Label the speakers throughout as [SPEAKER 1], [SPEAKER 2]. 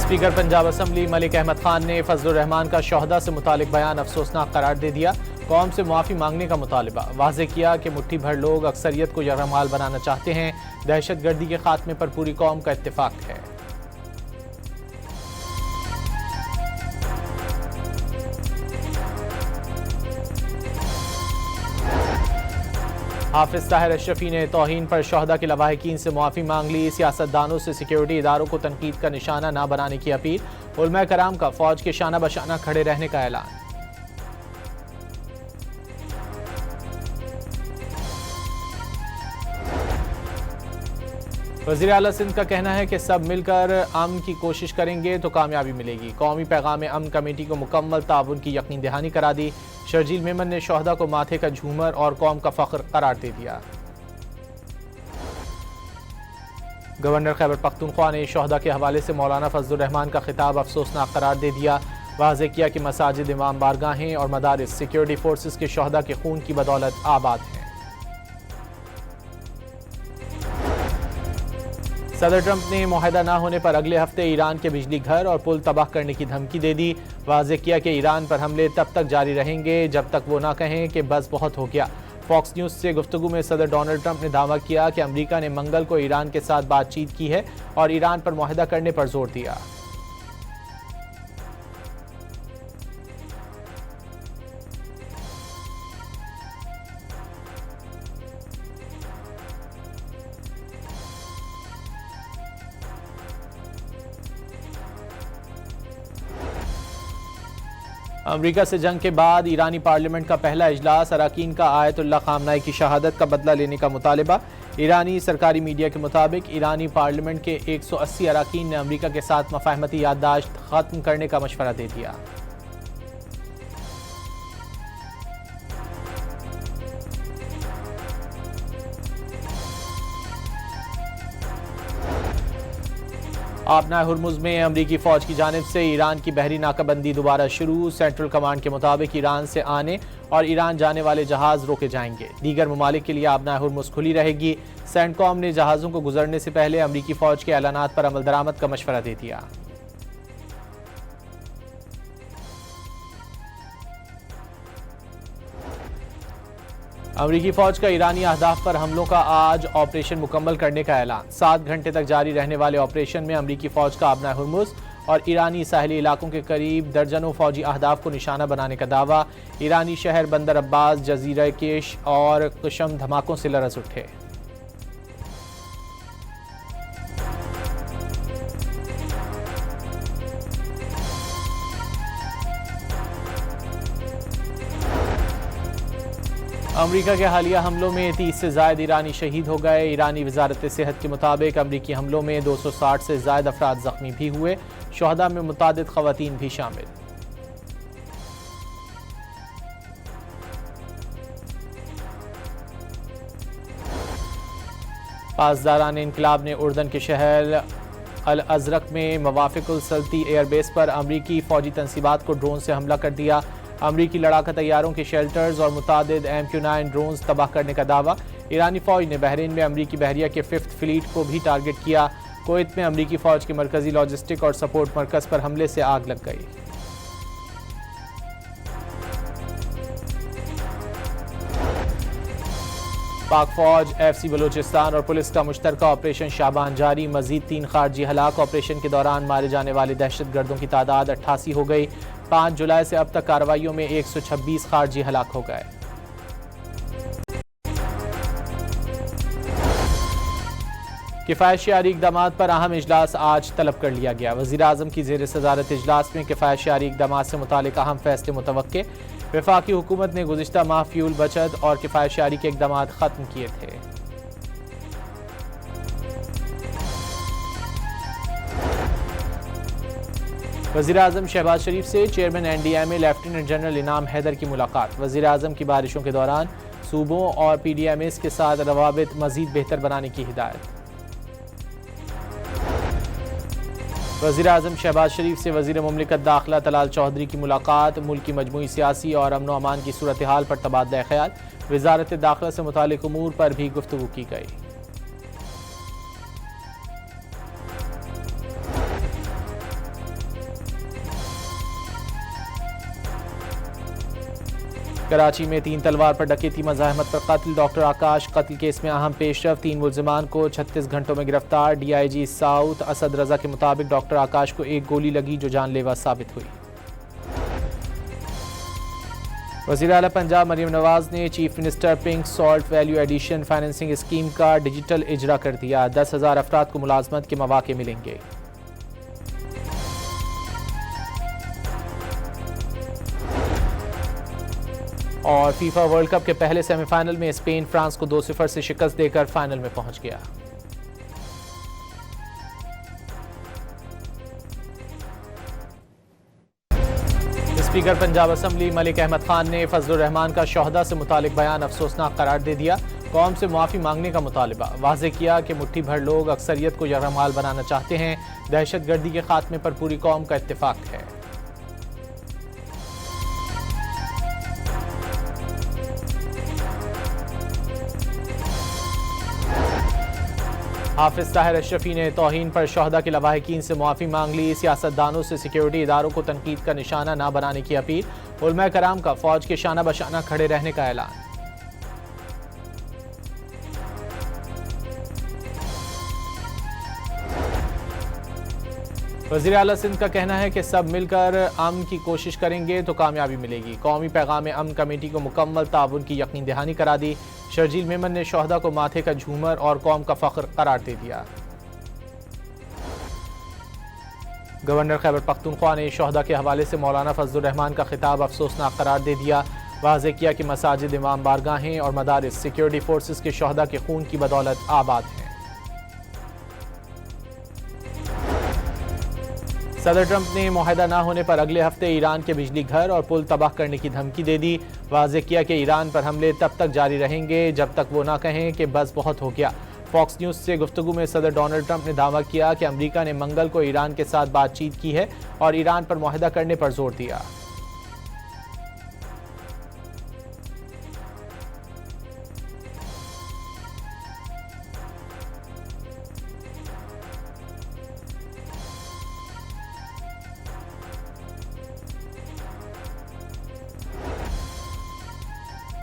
[SPEAKER 1] Speaker Punjab assembly Malik Ahmad Khan ने फजलुर रहमान का शोहदा से मुतालिक बयान अफसोसनाक करार दे दिया। कौम से माफ़ी मांगने का मुतालबा वाज़ेह किया कि मुट्ठी भर लोग अक्सरियत को यरगमाल बनाना चाहते हैं। दहशत गर्दी के खात्मे पर पूरी कौम का इत्तेफाक है। हाफिज ताहिर अशरफी ने तौहीन पर शोहदा के लवाहिकीन से मुआफ़ी मांग ली। सियासतदानों से सिक्योरिटी इदारों को तनकीद का निशाना न बनाने की अपील। उलमा कराम का फौज के शाना बशाना खड़े रहने का ऐलान। वज़ीर आला सिंध का कहना है कि सब मिलकर अमन की कोशिश करेंगे तो कामयाबी मिलेगी। कौमी पैगाम अमन कमेटी को मुकम्मल ताउन की यकीन दहानी करा दी। शर्जील मेमन ने शोहदा को माथे का झूमर और कौम का फ़ख्र करार दे दिया। गवर्नर खैबर पख्तूनख्वा ने शोहदा के हवाले से मौलाना फजलुर रहमान का खिताब अफसोसनाक करार दे दिया। वाज़ेह किया कि मसाजिद, इमाम बारगाहें और मदारिस सिक्योरिटी फोर्सेस के शोहदा के खून की बदौलत आबाद हैं। सदर ट्रंप ने मुआहदा न होने पर अगले हफ्ते ईरान के बिजली घर और पुल तबाह करने की धमकी दे दी। वाज़ेह किया कि ईरान पर हमले तब तक जारी रहेंगे जब तक वो ना कहें कि बस बहुत हो गया। फॉक्स न्यूज़ से गुफ्तगू में सदर डोनाल्ड ट्रंप ने दावा किया कि अमेरिका ने मंगल को ईरान के साथ बातचीत की है और ईरान पर मुआहदा करने पर जोर दिया। अमेरिका से जंग के बाद ईरानी पार्लियामेंट का पहला इजलास, अरकान का आयतुल्लाह खामनाई की शहादत का बदला लेने का मुतालबा। ईरानी सरकारी मीडिया के मुताबिक ईरानी पार्लियामेंट के 180 अरकान ने अमेरिका के साथ मफाहमती याददाश्त खत्म करने का मशवरा दे दिया। आपना हुर्मुज़ में अमरीकी फ़ौज की जानिब से ईरान की बहरी नाकाबंदी दोबारा शुरू। सेंट्रल कमांड के मुताबिक ईरान से आने और ईरान जाने वाले जहाज़ रोके जाएंगे। दीगर ममालिक के लिए आपना हुर्मुज़ खुली रहेगी। सेंटकॉम ने जहाज़ों को गुजरने से पहले अमरीकी फ़ौज के ऐलानात पर अमल दरामद का मशवरा दे दिया। अमरीकी फ़ौज का ईरानी अहदाफ पर हमलों का आज ऑपरेशन मुकम्मल करने का ऐलान। 7 घंटे तक जारी रहने वाले ऑपरेशन में अमरीकी फ़ौज का आपना हुर्मुज़ और ईरानी साहिली इलाकों के करीब दर्जनों फ़ौजी अहदाफ को निशाना बनाने का दावा। ईरानी शहर बंदर अब्बास, जजीरा केश और कुशम धमाकों से लरज़ उठे। अमरीका के हालिया हमलों में 30 से ज़ायद ईरानी शहीद हो गए। ईरानी वजारत सेहत के मुताबिक अमरीकी हमलों में 260 से ज़ायद अफराद ज़ख्मी भी हुए। शोहदा में मुतादिद ख़वातीन भी शामिल। पासदारान इनकलाब ने उर्दन के शहर अल अज़रक में मवाफ़िकुल सल्ती एयरबेस पर अमरीकी फ़ौजी तनसीबात को ड्रोन से हमला कर दिया। अमरीकी लड़ाका तैयारों के शेल्टर्स और मुतादिद MQ-9 ड्रोन्स तबाह करने का दावा। ईरानी फ़ौज ने बहरीन में अमरीकी बहरिया के 5th फ्लीट को भी टारगेट किया। कुवैत में अमरीकी फ़ौज के मरकज़ी लॉजिस्टिक और सपोर्ट मरकज़ पर हमले से आग लग गई। पाक फ़ौज, FC बलूचिस्तान और पुलिस का मुश्तरका ऑपरेशन शाबान जारी। मज़ीद 3 खारजी हलाक। ऑपरेशन के दौरान मारे जाने वाले दहशत गर्दों की तादाद 88 हो गई। 5 जुलाई से अब तक कार्रवाइयों में 126 खारजी हलाक हो गए। किफ़ायत-शियारी इक़दामात पर अहम इजलास आज तलब कर लिया गया। वज़ीर आज़म की ज़ेर सदारत इजलास में किफ़ायत-शियारी इक़दामात से मुतालिक अहम फैसले मुतवक्के। वफ़ाक़ी हुकूमत ने गुज़िश्ता माह फ्यूल बचत और किफ़ायत-शियारी के इक़दामात ख़त्म किए थे। वज़ीर आज़म शहबाज शरीफ से चेयरमैन NDMA लेफ्टिनेंट जनरल इनाम हैदर की मुलाकात। वज़ीर आज़म की बारिशों के दौरान सूबों और PDMAs के साथ रवाबित मज़ीद बेहतर बनाने की हिदायत। वज़ीर आज़म शहबाज शरीफ से वज़ीर मुमलिकत दाखिला तलाल चौधरी की मुलाकात। मुल्क की मजमूई सियासी और अमन व अमान की सूरत हाल पर तबादला ख्याल। वज़ारत दाखिला से मुतालिक उमूर पर भी गुफ्तगू की गई। कराची में 3 तलवार पर डकैती मज़ाहमत पर कत्ल, डॉक्टर आकाश कत्ल केस में अहम पेशरफ, 3 मुल्जिमान को 36 घंटों में गिरफ्तार। DIG साउथ असद रजा के मुताबिक डॉक्टर आकाश को एक गोली लगी जो जानलेवा साबित हुई। वज़ीर आला पंजाब मरीम नवाज ने chief minister pink salt value addition financing scheme का डिजिटल इजरा कर दिया। 10,000 अफराद को मुलाजमत के मौके मिलेंगे। और फीफा वर्ल्ड कप के पहले सेमीफाइनल में स्पेन फ्रांस को 2-0 से शिकस्त देकर फाइनल में पहुंच गया। स्पीकर पंजाब असम्बली मलिक अहमद खान ने फजलुर रहमान का शोहदा से मुतालिक बयान अफसोसनाक करार दे दिया। कौम से माफ़ी मांगने का मुतालबा, वाज़े किया कि मुट्ठी भर लोग अक्सरियत को यरगमाल बनाना चाहते हैं। दहशतगर्दी के खात्मे पर पूरी कौम का इत्तेफाक है। हाफिज ताहिर अशरफी ने तौहीन पर शोहदा के लवाहिकीन से मुआफ़ी मांग ली। सियासतदानों से सिक्योरिटी इदारों को तनकीद का निशाना न बनाने की अपील। उलमा कराम का फौज के शाना बशाना खड़े रहने का ऐलान। वज़ीर आला सिंध का कहना है कि सब मिलकर अमन की कोशिश करेंगे तो कामयाबी मिलेगी। कौमी पैगाम अमन कमेटी को मुकम्मल ताउन की यकीन दहानी करा दी। शर्जील मेमन ने शोहदा को माथे का झूमर और कौम का फख्र करार दे दिया। गवर्नर खैबर पख्तूनख्वा ने शोहदा के हवाले से मौलाना फजलुर रहमान का खिताब अफसोसनाक करार दे दिया। वाज़े किया कि मसाजिद, इमाम बारगाहें और मदारिस सिक्योरिटी फोर्सेस के शोहदा के खून की बदौलत आबाद हैं। सदर ट्रंप ने मुआहदा ना होने पर अगले हफ्ते ईरान के बिजली घर और पुल तबाह करने की धमकी दे दी। वाज़े किया कि ईरान पर हमले तब तक जारी रहेंगे जब तक वो ना कहें कि बस बहुत हो गया। फॉक्स न्यूज़ से गुफ्तगू में सदर डोनाल्ड ट्रंप ने दावा किया कि अमेरिका ने मंगल को ईरान के साथ बातचीत की है और ईरान पर मुआहदा करने पर जोर दिया।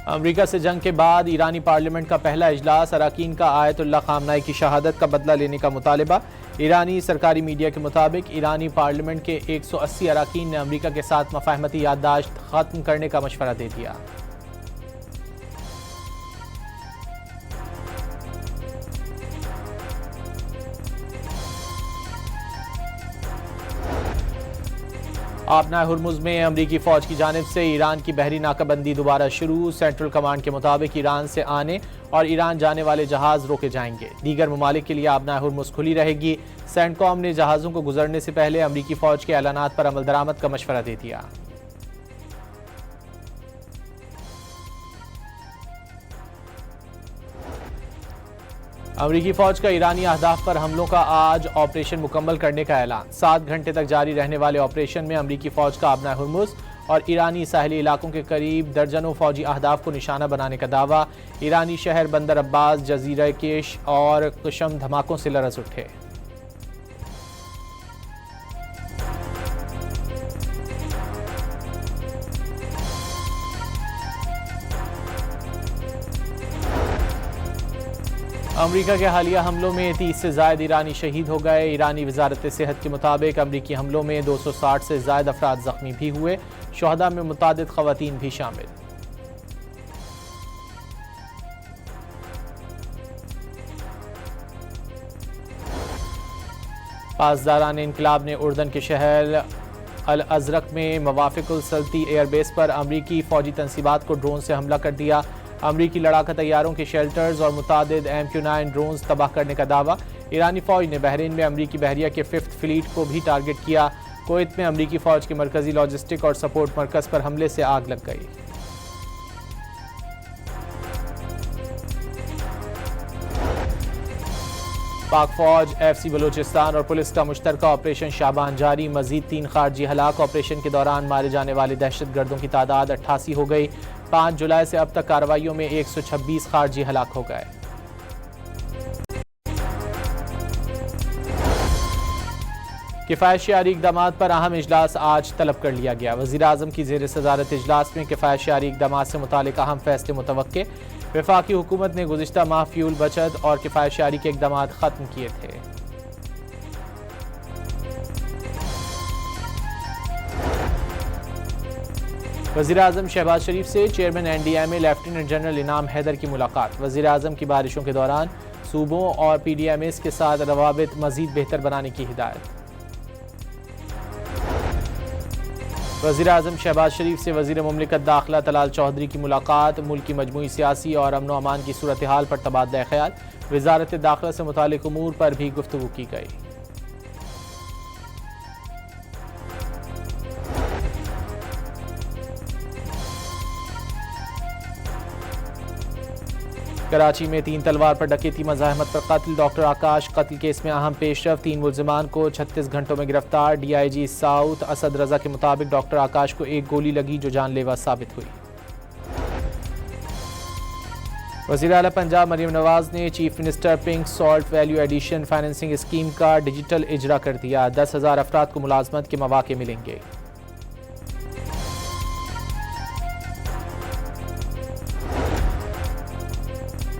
[SPEAKER 1] अमेरिका से जंग के बाद ईरानी पार्लियामेंट का पहला इजलास, अराकीन का आयतुल्लाह खामनाई की शहादत का बदला लेने का मुतालबा। ईरानी सरकारी मीडिया के मुताबिक ईरानी पार्लियामेंट के 180 अराकीन ने अमेरिका के साथ मफाहमती याददाश्त खत्म करने का मशवरा दे दिया। आपना हुर्मुज़ में अमरीकी फ़ौज की जानिब से ईरान की बहरी नाकाबंदी दोबारा शुरू। सेंट्रल कमांड के मुताबिक ईरान से आने और ईरान जाने वाले जहाज़ रोके जाएंगे। दीगर ममालिक के लिए आपना हुर्मुज़ खुली रहेगी। सेंटकॉम ने जहाज़ों को गुजरने से पहले अमरीकी फ़ौज के ऐलानात पर अमल दरामद का मशवरा दे दिया। अमरीकी फ़ौज का ईरानी अहदाफ पर हमलों का आज ऑपरेशन मुकम्मल करने का ऐलान। 7 घंटे तक जारी रहने वाले ऑपरेशन में अमरीकी फ़ौज का आपना हुर्मुज़ और ईरानी साहली इलाकों के करीब दर्जनों फ़ौजी अहदाफ को निशाना बनाने का दावा। ईरानी शहर बंदर अब्बास, जजीरा केश और कुशम धमाकों से लरज़ उठे। अमरीका के हालिया हमलों में 30 से ज़ायद ईरानी शहीद हो गए। ईरानी वजारत सेहत के मुताबिक अमरीकी हमलों में 260 से ज़ायद अफराद ज़ख्मी भी हुए। शोहदा में मुतादिद ख़वातीन भी शामिल। पासदारान इनकलाब ने उर्दन के शहर अल अज़रक में मवाफ़िकुल सल्ती एयरबेस पर अमरीकी फ़ौजी तनसीबात को ड्रोन से हमला कर दिया। अमरीकी लड़ाका तैयारों के शेल्टर्स और मुतादिद MQ-9 ड्रोन्स तबाह करने का दावा। ईरानी फ़ौज ने बहरीन में अमरीकी बहरिया के 5th फ्लीट को भी टारगेट किया। कुवैत में अमरीकी फ़ौज के मरकज़ी लॉजिस्टिक और सपोर्ट मरकज़ पर हमले से आग लग गई। पाक फ़ौज, FC बलूचिस्तान और पुलिस का मुश्तरका ऑपरेशन शाबान जारी। मज़ीद 3 खारजी हलाक। ऑपरेशन के दौरान मारे जाने वाले दहशतगर्दों की तादाद 88 हो गई। 5 जुलाई से अब तक कार्रवाइयों में 126 खारजी हलाक हो गए। किफ़ायत-शआरी इक़दाम पर अहम इजलास आज तलब कर लिया गया। वज़ीर-ए-आज़म की ज़ेर सदारत इजलास में किफ़ायत-शआरी इक़दाम से मुतालिक अहम फैसले मुतवक्के। वफाकी हुकूमत ने गुज़िश्ता माह फ्यूल बचत और किफ़ायत-शआरी के इक़दाम ख़त्म किए थे। वज़ीर-ए-आज़म शहबाज शरीफ से चेयरमैन NDMA लेफ्टिनेंट जनरल इनाम हैदर की मुलाकात। वज़ीर-ए-आज़म की बारिशों के दौरान सूबों और PDMAs के साथ रवाबित मज़ीद बेहतर बनाने की हिदायत। वज़ीर-ए-आज़म शहबाज शरीफ से वज़ीर मुमलिकत दाखिला तलाल चौधरी की मुलाकात। मुल्क की मजमूई सियासी और अमन व अमान की सूरत हाल पर तबादला ख्याल। वज़ारत दाखिला से मुतालिक उमूर पर भी गुफ्तगू की गई। कराची में 3 तलवार पर डकैती मज़ाहमत पर कत्ल। डॉक्टर आकाश कत्ल केस में अहम पेशरफ। 3 मुल्ज़िमान को 36 घंटों में गिरफ्तार। DIG साउथ असद रजा के मुताबिक डॉक्टर आकाश को एक गोली लगी जो जानलेवा साबित हुई। वज़ीर आला पंजाब मरीम नवाज ने chief minister pink salt value addition financing scheme का डिजिटल इजरा कर दिया। 10,000 अफराद को मुलाजमत के मौके मिलेंगे।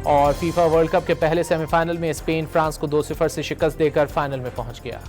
[SPEAKER 1] और फीफा वर्ल्ड कप के पहले सेमीफाइनल में स्पेन फ्रांस को 2-0 से शिकस्त देकर फाइनल में पहुंच गया।